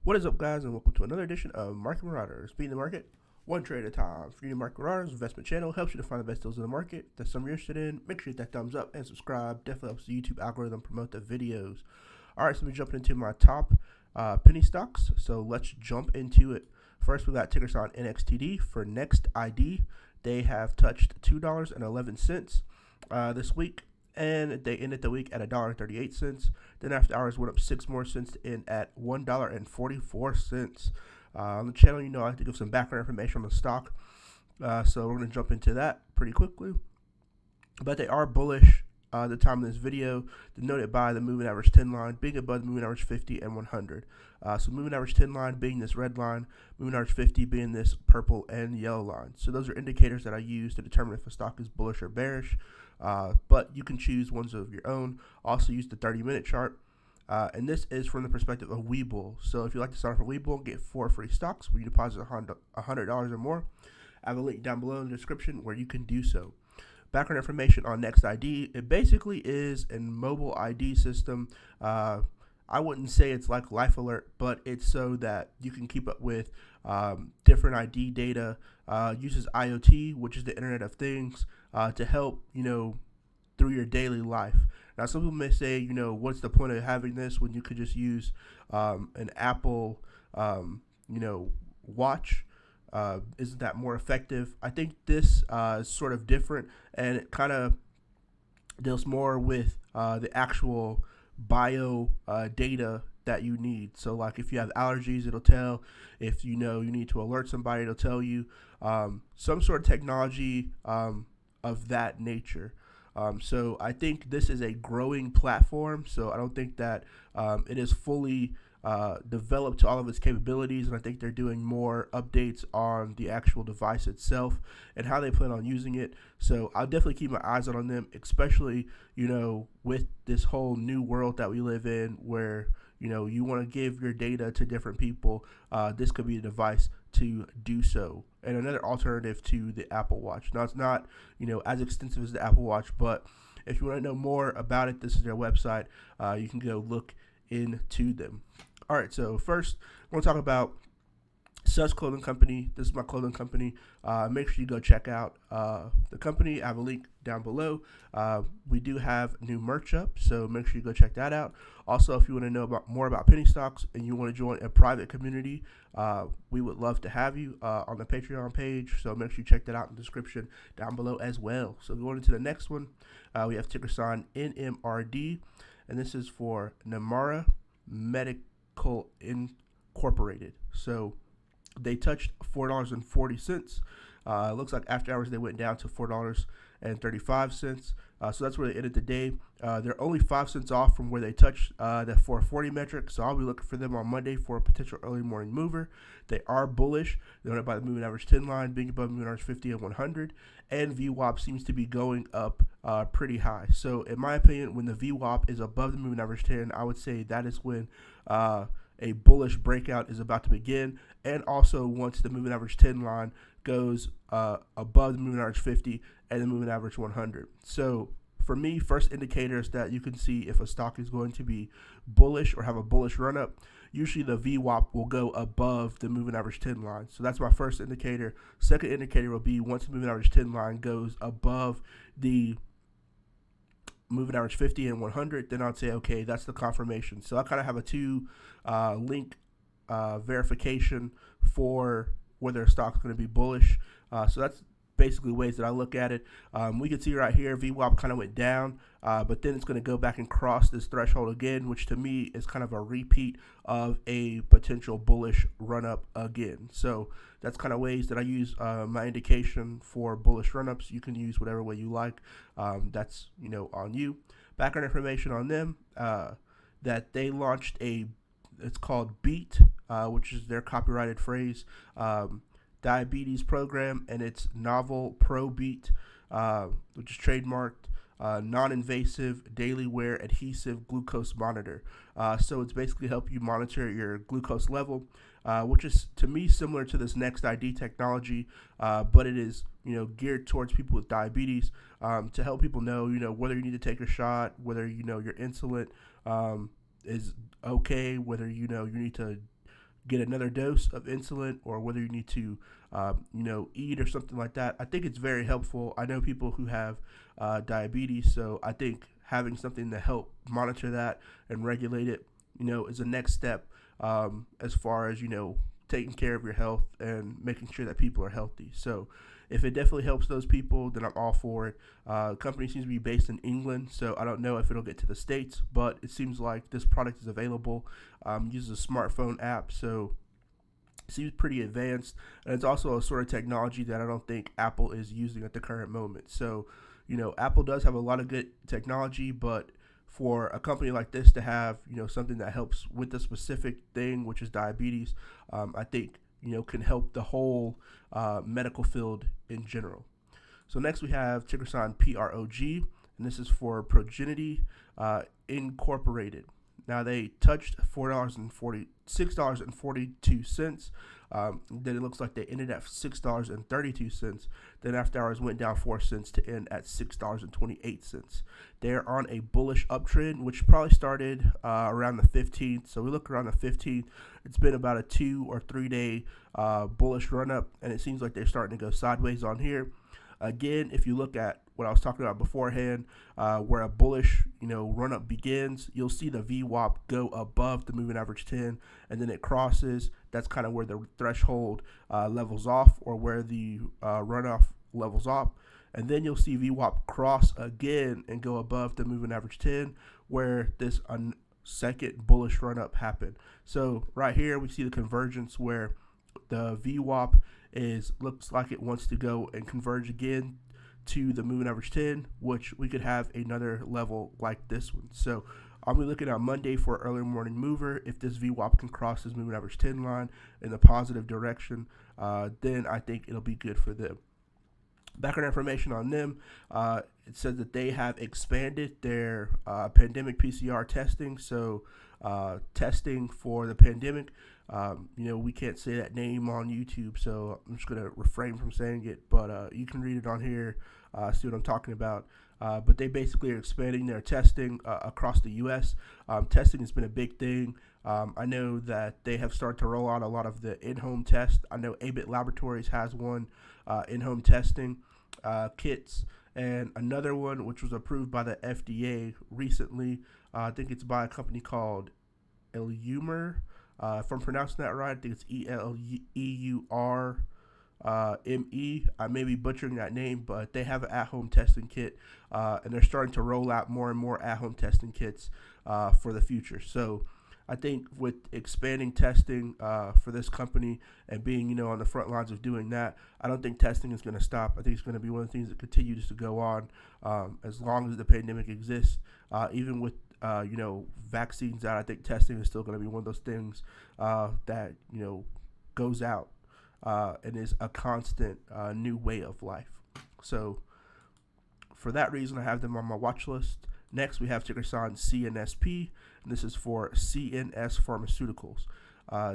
What is up, guys, and welcome to another edition of Market Marauders. Beating the market one trade at a time. For you, Market Marauders investment channel helps you to find the best deals in the market. If that's something you're interested in, make sure you hit that thumbs up and subscribe. Definitely helps the YouTube algorithm promote the videos. All right, so we're jumping into my top penny stocks. So let's jump into it. First, we got ticker sign NXTD for NXTD. They have touched $2.11 this week, and they ended the week at $1.38. Then after hours went up 6 more cents to end at $1.44. On the channel, I like to give some background information on the stock, so we're going to jump into that pretty quickly. But they are bullish at the time of this video, denoted by the moving average 10 line being above the moving average 50 and 100. So moving average 10 line being this red line, moving average 50 being this purple and yellow line. So those are indicators that I use to determine if a stock is bullish or bearish. But you can choose ones of your own. Also use the 30-minute chart. And this is from the perspective of Webull. So if you'd like to sign up for Webull, get 4 free stocks where you deposit $100 or more. I have a link down below in the description where you can do so. Background information on NXTD. It basically is a mobile ID system. I wouldn't say it's like Life Alert, but it's so that you can keep up with different ID data. Uses IoT, which is the Internet of Things, to help, through your daily life. Now, some people may say, what's the point of having this when you could just use an Apple, watch? Isn't that more effective? I think this is sort of different, and it kind of deals more with the actual bio data that you need. So like if you have allergies, it'll tell. If you need to alert somebody, it'll tell you. Some sort of technology of that nature. So I think this is a growing platform. So I don't think that it is fully developed to all of its capabilities, and I think they're doing more updates on the actual device itself and how they plan on using it. So I'll definitely keep my eyes on them, especially with this whole new world that we live in, where you want to give your data to different people. This could be a device to do so, and another alternative to the Apple Watch. Now, it's not as extensive as the Apple Watch, but if you want to know more about it, this is their website. You can go look into them. All right, so first, I want to talk about Such Clothing Company. This is my clothing company. Make sure you go check out the company. I have a link down below. We do have new merch up, so make sure you go check that out. Also, if you want to know more about penny stocks and you want to join a private community, we would love to have you on the Patreon page. So make sure you check that out in the description down below as well. So going into the next one, we have ticker sign NMRD, and this is for Namara Medical Incorporated. So they touched $4.40. Looks like after hours they went down to $4.35. So that's where they ended the day. They're only 5 cents off from where they touched the 440 metric. So I'll be looking for them on Monday for a potential early morning mover. They are bullish. They're owned by the moving average 10 line, being above moving average 50 and 100. And VWAP seems to be going up pretty high. So in my opinion, when the VWAP is above the moving average 10, I would say that is when a bullish breakout is about to begin. And also once the moving average 10 line goes above the moving average 50 and the moving average 100. So for me, first indicators that you can see if a stock is going to be bullish or have a bullish run up, usually the VWAP will go above the moving average 10 line. So that's my first indicator. Second indicator will be once the moving average 10 line goes above the moving average 50 and 100, then I'd say, okay, that's the confirmation. So I kind of have a two link verification for whether a stock's going to be bullish. So that's basically ways that I look at it. We can see right here, VWAP kind of went down, but then it's going to go back and cross this threshold again, which to me is kind of a repeat of a potential bullish run up again. So that's kind of ways that I use my indication for bullish run ups. You can use whatever way you like. That's on you. Background information on them, that they launched it's called Beat, which is their copyrighted phrase, diabetes program, and it's novel ProBeat, which is trademarked, non-invasive daily wear adhesive glucose monitor. So it's basically help you monitor your glucose level, which is to me similar to this NXTD technology, but it is geared towards people with diabetes, to help people know whether you need to take a shot, whether your insulin is okay, whether you need to get another dose of insulin or whether you need to, eat or something like that. I think it's very helpful. I know people who have diabetes, so I think having something to help monitor that and regulate it, is a next step as far as, taking care of your health and making sure that people are healthy. So if it definitely helps those people, then I'm all for it. The company seems to be based in England, so I don't know if it'll get to the States, but it seems like this product is available. Uses a smartphone app, so it seems pretty advanced. And it's also a sort of technology that I don't think Apple is using at the current moment. So, Apple does have a lot of good technology, but for a company like this to have, something that helps with the specific thing, which is diabetes, I think, can help the whole medical field in general. So next we have ticker sign PROG, and this is for Progeny Incorporated. Now they touched $6.42. Then it looks like they ended at $6.32. Then after hours went down 4 cents to end at $6.28. They're on a bullish uptrend, which probably started around the 15th. So we look around the 15th. It's been about a 2 or 3 day bullish run up, and it seems like they're starting to go sideways on here. Again, if you look at what I was talking about beforehand, where a bullish, run up begins, you'll see the VWAP go above the moving average 10, and then it crosses. That's kind of where the threshold levels off, or where the runoff levels off. And then you'll see VWAP cross again and go above the moving average 10, where this second bullish run up happened. So right here we see the convergence where the VWAP looks like it wants to go and converge again to the moving average 10, which we could have another level like this one. So I'll be looking on Monday for an early morning mover. If this VWAP can cross this moving average 10 line in the positive direction, then I think it'll be good for them. Background information on them, it says that they have expanded their pandemic PCR testing. So testing for the pandemic, we can't say that name on YouTube, so I'm just going to refrain from saying it, but you can read it on here, see what I'm talking about. But they basically are expanding their testing across the U.S. Testing has been a big thing. I know that they have started to roll out a lot of the in-home tests. I know Abbott Laboratories has one, in-home testing kits, and another one which was approved by the FDA recently. I think it's by a company called Eleumer. If I'm pronouncing that right, I think it's ELEURME. I may be butchering that name, but they have an at-home testing kit, and they're starting to roll out more and more at-home testing kits for the future. So I think with expanding testing for this company and being, on the front lines of doing that, I don't think testing is going to stop. I think it's going to be one of the things that continues to go on as long as the pandemic exists. Even with vaccines out, I think testing is still going to be one of those things that goes out and is a constant new way of life. So for that reason, I have them on my watch list. Next, we have ticker sign CNSP, and this is for CNS Pharmaceuticals.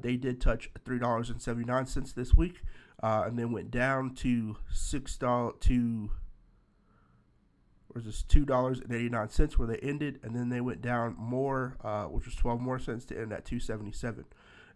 They did touch $3.79 this week, and then went down to $2.89 where they ended, and then they went down more, which was 12 more cents to end at $2.77.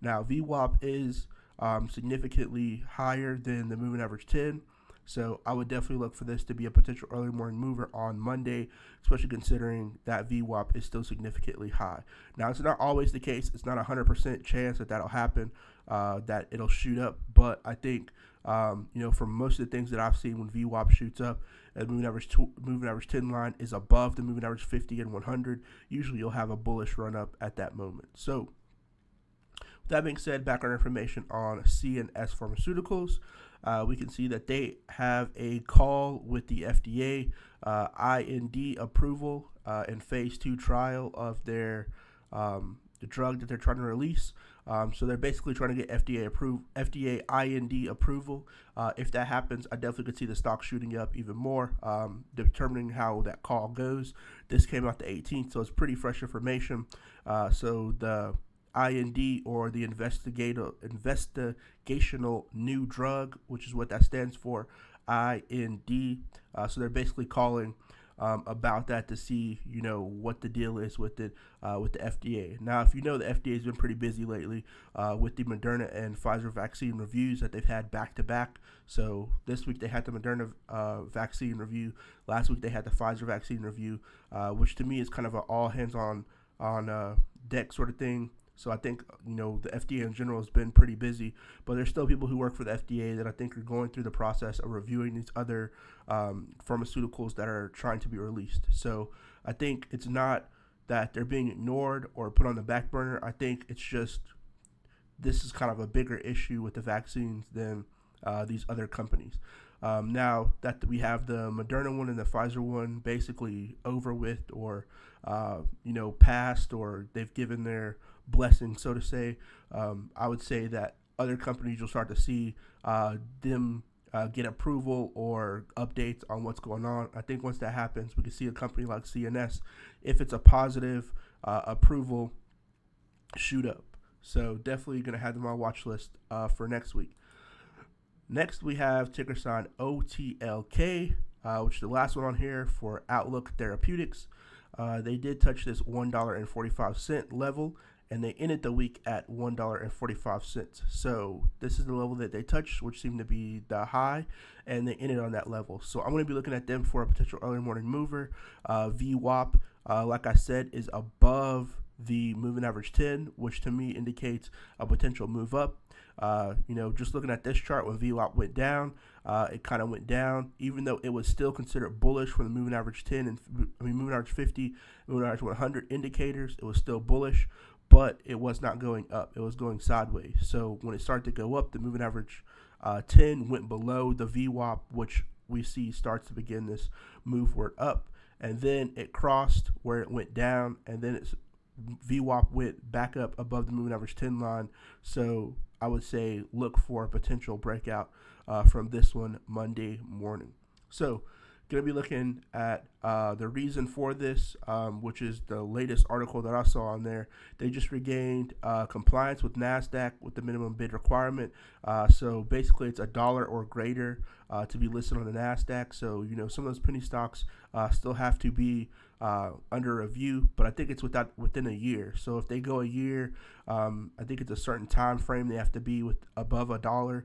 Now, VWAP is significantly higher than the moving average 10. So I would definitely look for this to be a potential early morning mover on Monday, especially considering that VWAP is still significantly high. Now, it's not always the case. It's not a 100% chance that that'll happen, that it'll shoot up. But I think, from most of the things that I've seen when VWAP shoots up, and moving average 10 line is above the moving average 50 and 100, usually you'll have a bullish run up at that moment. So with that being said, background information on CNS Pharmaceuticals. We can see that they have a call with the FDA, IND approval and phase 2 trial of their the drug that they're trying to release. So they're basically trying to get FDA IND approval. If that happens, I definitely could see the stock shooting up even more, determining how that call goes. This came out the 18th, so it's pretty fresh information. So the IND, or the investigational new drug, which is what that stands for, IND. So they're basically calling about that to see, what the deal is with it, with the FDA. Now, if the FDA has been pretty busy lately with the Moderna and Pfizer vaccine reviews that they've had back to back. So this week they had the Moderna vaccine review. Last week they had the Pfizer vaccine review, which to me is kind of an all hands on deck sort of thing. So I think, the FDA in general has been pretty busy, but there's still people who work for the FDA that I think are going through the process of reviewing these other pharmaceuticals that are trying to be released. So I think it's not that they're being ignored or put on the back burner. I think it's just this is kind of a bigger issue with the vaccines than these other companies. Now that we have the Moderna one and the Pfizer one basically over with or, passed, or they've given their blessing, so to say, I would say that other companies you'll start to see them get approval or updates on what's going on. I think once that happens, we can see a company like CNS, if it's a positive approval, shoot up. So definitely going to have them on my watch list for next week. Next, we have ticker sign OTLK, which is the last one on here for Outlook Therapeutics. They did touch this $1.45 level, and they ended the week at $1.45. So this is the level that they touched, which seemed to be the high, and they ended on that level. So I'm going to be looking at them for a potential early morning mover. VWAP, like I said, is above the moving average 10, which to me indicates a potential move up. Just looking at this chart, when VWAP went down, it kind of went down, even though it was still considered bullish for the moving average 10 and moving average 50, moving average 100 indicators. It was still bullish, but it was not going up. It was going sideways. So when it started to go up, the moving average 10 went below the VWAP, which we see starts to begin this moveward up, and then it crossed where it went down, and then it's VWAP went back up above the moving average 10 line. So I would say look for a potential breakout from this one Monday morning. So going to be looking at the reason for this, which is the latest article that I saw on there. They just regained compliance with NASDAQ with the minimum bid requirement. So basically it's $1 or greater to be listed on the NASDAQ. So, some of those penny stocks still have to be under review, but I think it's within a year. So if they go a year, I think it's a certain time frame they have to be with above $1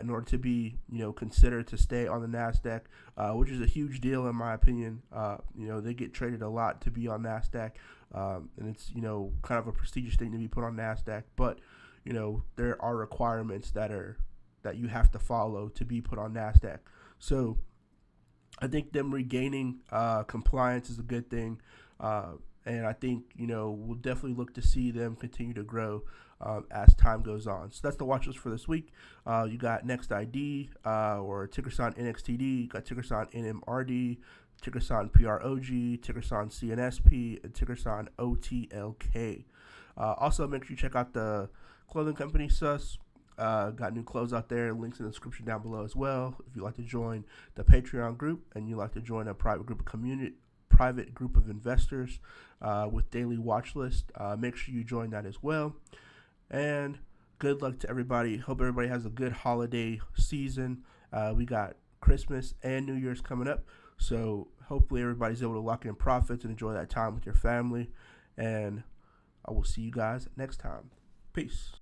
in order to be, considered to stay on the NASDAQ, which is a huge deal in my opinion. They get traded a lot to be on NASDAQ, and it's, kind of a prestigious thing to be put on NASDAQ, but, there are requirements that you have to follow to be put on NASDAQ. So I think them regaining compliance is a good thing. And I think, we'll definitely look to see them continue to grow as time goes on. So that's the watch list for this week. You got NXTD or ticker sign NXTD, you got ticker sign NMRD, ticker sign PROG, ticker sign CNSP, and ticker sign OTLK. Also, make sure you check out the clothing company SUS. Got new clothes out there. Links in the description down below as well. If you'd like to join the Patreon group and you'd like to join a private group of investors with daily watch list, make sure you join that as well. And good luck to everybody. Hope everybody has a good holiday season. We got Christmas and New Year's coming up, so hopefully everybody's able to lock in profits and enjoy that time with your family. And I will see you guys next time. Peace.